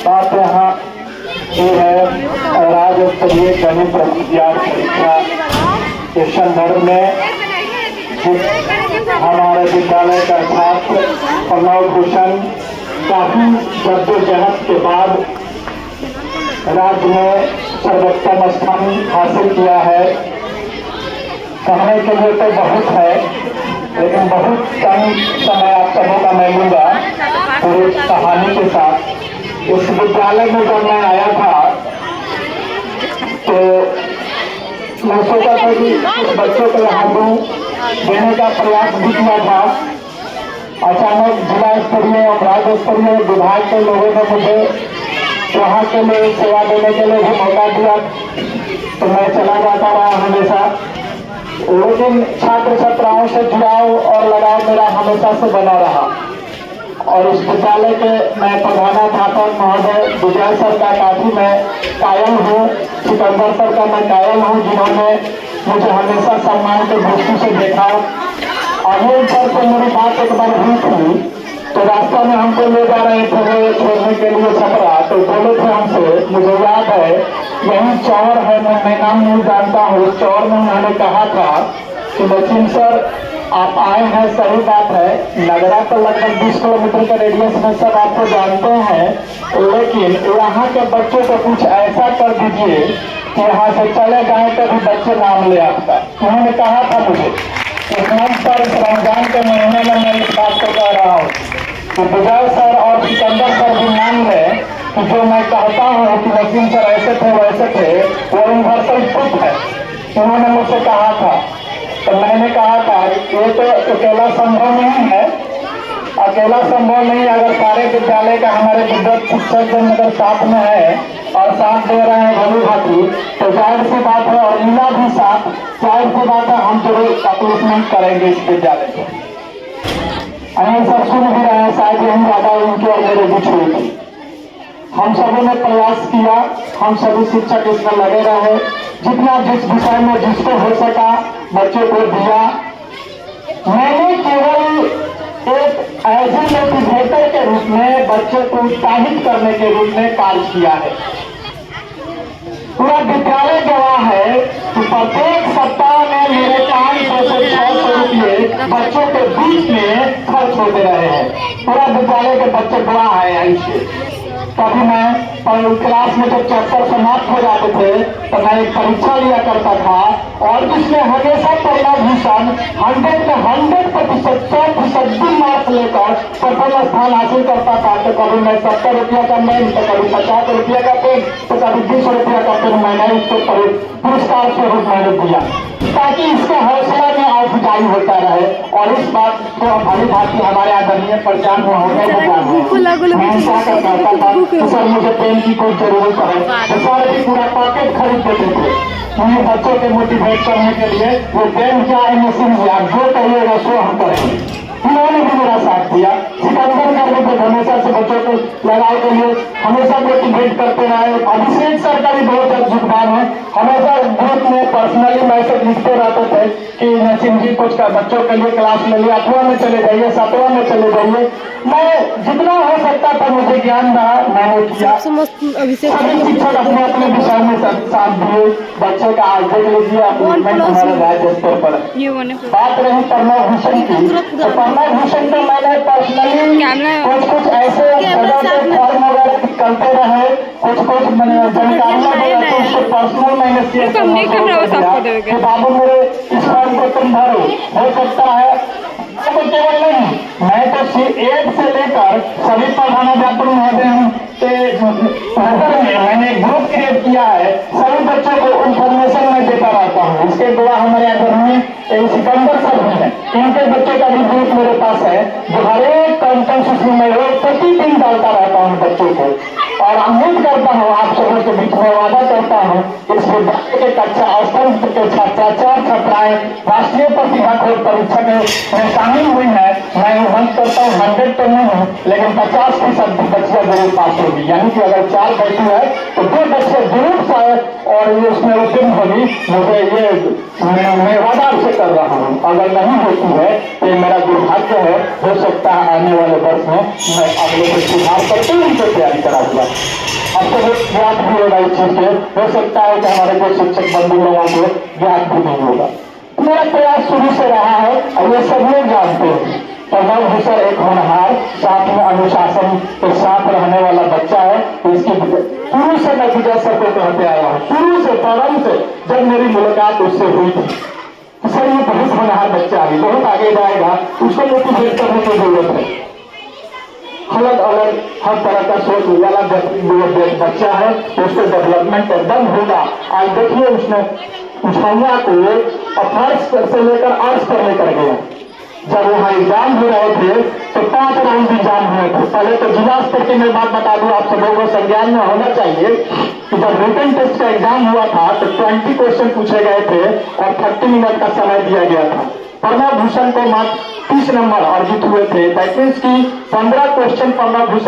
बात यहाँ ये है राज्य स्तरीय गणित प्रविज्ञान परीक्षा के संदर्भ में हमारे विद्यालय का छात्र प्रणव भूषण काफी जद्दोजहद के बाद राज्य में सर्वोत्तम स्थान हासिल किया है। कहने के लिए तो बहुत है, लेकिन बहुत कम समय आप सबों का मैं लूंगा पूरी कहानी के साथ। इस विद्यालय में जब मैं आया था तो मैं सोचा था कि कुछ बच्चों को यहाँ दूँ, देने का प्रयास भी किया था। अचानक जिला स्तरीय और राज्य स्तरीय विभाग के लोगों ने मुझे वहाँ के लिए सेवा देने के लिए भी मौका दिया, तो मैं चला जाता रहा हमेशा। लेकिन छात्र छात्राओं से जुड़ाव और लगाव मेरा हमेशा से बना रहा और इस विद्यालय के मैं प्रधानाध्यापक महोदय विजय सर का काफी मैं कायल हूँ, सिकंदर सर का मैं कायल हूँ, जिन्होंने मुझे हमेशा सम्मान के दृष्टि से देखा। अनिल सर से मेरी बात एक बार हुई थी तो रास्ता में हमको ले जा रहे थे छोड़ने के लिए छपरा, तो बोले थे हमसे, मुझे याद है यही चौर है, मैं नाम नहीं जानता हूँ, चौर में उन्होंने कहा था कि नसीम सर आप आए हैं, सही बात है, नगरा तो लगभग 20 किलोमीटर के रेडियस में सब आपको जानते हैं, लेकिन यहाँ के बच्चों को कुछ ऐसा कर दीजिए कि यहाँ से चले जाए तो भी बच्चे नाम ले आपका। उन्होंने कहा था मुझे इस मंच पर इस रमजान के महीने में मैं इस बात को कह रहा हूँ कि विजय सर और सिकंदर सर भी मान लें कि जो मैं कहता हूँ कि नसीम सर ऐसे थे वैसे थे, वो यूनिवर्सल ट्रुथ है। उन्होंने मुझसे कहा था, तो मैंने कहा था ये तो अकेला संभव नहीं है, अकेला संभव नहीं। अगर सारे विद्यालय का हमारे विद्युत शिक्षक जन अगर साथ में है और साथ दे रहे हैं भली भांति, तो जाहिर सी बात है, और लीला भी साथ, जाहिर सी बात है हम जरूर अपलिफ्टमेंट करेंगे इस विद्यालय को। अनिल सर सुन भी रहे हैं, शायद यही ज्यादा उनके और मेरे बीच हुई थी। हम सबों ने प्रयास किया, हम सभी शिक्षक इसमें लगे रहे, जितना जिस विषय में जिसको हो सका बच्चों को दिया। मैंने केवल एक एज ए मोटिवेटर के रूप में बच्चों को उत्साहित करने के रूप में कार्य किया है। पूरा विद्यालय गवाह है कि प्रत्येक सप्ताह में मेरे 500 से 600 रुपये बच्चों के बीच में खर्च होते रहे हैं। पूरा विद्यालय के बच्चे गवाह है इससे। कभी मैं क्लास में जब चैप्टर समाप्त हो जाते थे तो मैं एक परीक्षा लिया करता था और जिसमें हमेशा प्रणव भूषण 100% 100% मार्क्स लेकर प्रथम स्थान हासिल करता था। तो कभी मैं 70 रुपया का पेन, तो कभी 50 रुपया का पेन, तो कभी 20 रुपया का पेन मैंने उसको पुरस्कार स्वरूप मैंने दिया, ताकि इसके हौसला में अफजाई होता रहे। और इस बात को भली भांति हमारे आदरणीय प्रचार में होने तो सर मुझे पेन की कोई जरूरत है, तो सर भी पूरा पॉकेट खरीद देते थे उन्हें बच्चों के मोटिवेट करने के लिए। वो पेन क्या है, मशीन क्या, जो कहिएगा सो हम करेंगे। उन्होंने भी मेरा साथ दिया। सिकंदर करने के हमेशा से बच्चों को लगाव के लिए हमेशा मोटिवेट करते रहे। अभिषेक सर का भी बहुत योगदान है, हमेशा ग्रुप में पर्सनली मैसेज लिखते रहते थे कि नसीम जी कुछ का बच्चों के लिए क्लास में लिए 8वां में चले जाइए, 7वां में चले जाइए। मैं जितना हो सकता था मुझे ज्ञान रहा मैंने किया। सभी शिक्षक अपने अपने विषय में साथ दिए। बच्चे का आज देख लीजिए हमारे राज्य स्तर पर बात रही प्रणव भूषण की, तो प्रणव भूषण को मैंने पर्सनली कुछ ऐसे फॉर्म वगैरह निकलते रहे, कुछ जानकारियाँ उसको पर्सनल मैंने शेयर कि बाबू मेरे इस फॉर्म को तुम भरो, हो सकता है तो केवल नहीं, मैं तो 1 से लेकर सभी प्रधानाध्यापक महोदय के मैंने ग्रुप क्रिएट किया है, सभी बच्चों को इंफॉर्मेशन मैं देता रहता हूँ। इसके द्वारा हमारे आदरणीय सिकंदर सर हैं, इनके बच्चों का भी ग्रुप मेरे पास है, जो हर एक कंटेंट में रोज प्रतिदिन डालता रहता हूँ बच्चों को। और उम्मीद करता हूँ आप सबों के बीच में वादा करता हूँ इस विद्यालय के कक्षा अष्टम के छात्राएं राष्ट्रीय प्रतिभा खोज परीक्षा में शामिल हुई है। मैं उम्मीद करता हूँ 100 तो नहीं हूँ, लेकिन 50% बच्चियां जरूर पास होगी। यानी कि अगर 4 बैठी है तो 2 बच्चे जरूर शायद और ये उसमें उत्तीर्ण होगी। मुझे ये मैं वादा से कर रहा हूँ, अगर नहीं होती है तो मेरा दुर्भाग्य है। हो सकता है आने वाले वर्ष में मैं अगले को सुधार करके उनको तैयारी करा दूंगा। अब तो ज्ञात भी होगा इस चीज के, हो सकता है कि हमारे जो शिक्षक बंधु लोगों को ज्ञात भी नहीं होगा। मेरा प्रयास शुरू से रहा है और ये सब लोग जानते हैं। प्रणव भूषण एक होनहार, साथ में अनुशासन के साथ रहने वाला बच्चा है। इसकी शुरू से मैं विजय सर को कहते आया हूँ, शुरू से प्रारंभ से जब मेरी मुलाकात उससे हुई थी, सर ये बहुत होनहार बच्चा है, बहुत आगे जाएगा, उसको मोटिवेट करने की जरूरत है। अलग अलग हर तरह का सोच वाला बच्चा है, उसको डेवलपमेंट एकदम होगा। आज देखिए उसने उछाइया को फर्स्ट से लेकर अर्थ पर लेकर गया। जब वहाँ एग्जाम हो रहे थे तो 5 राउंड एग्जाम हुए थे। पहले तो जिला स्तर की मैं बात बता दूं, आप सबों को संज्ञान में होना चाहिए कि जब रिटन टेस्ट का एग्जाम हुआ था तो 20 क्वेश्चन पूछे गए थे और 30 मिनट का समय दिया गया था। प्रणव भूषण को मात्र 30 नंबर अर्जित हुए थे। दैट मीन्स की 15 क्वेश्चन प्रणव भूषण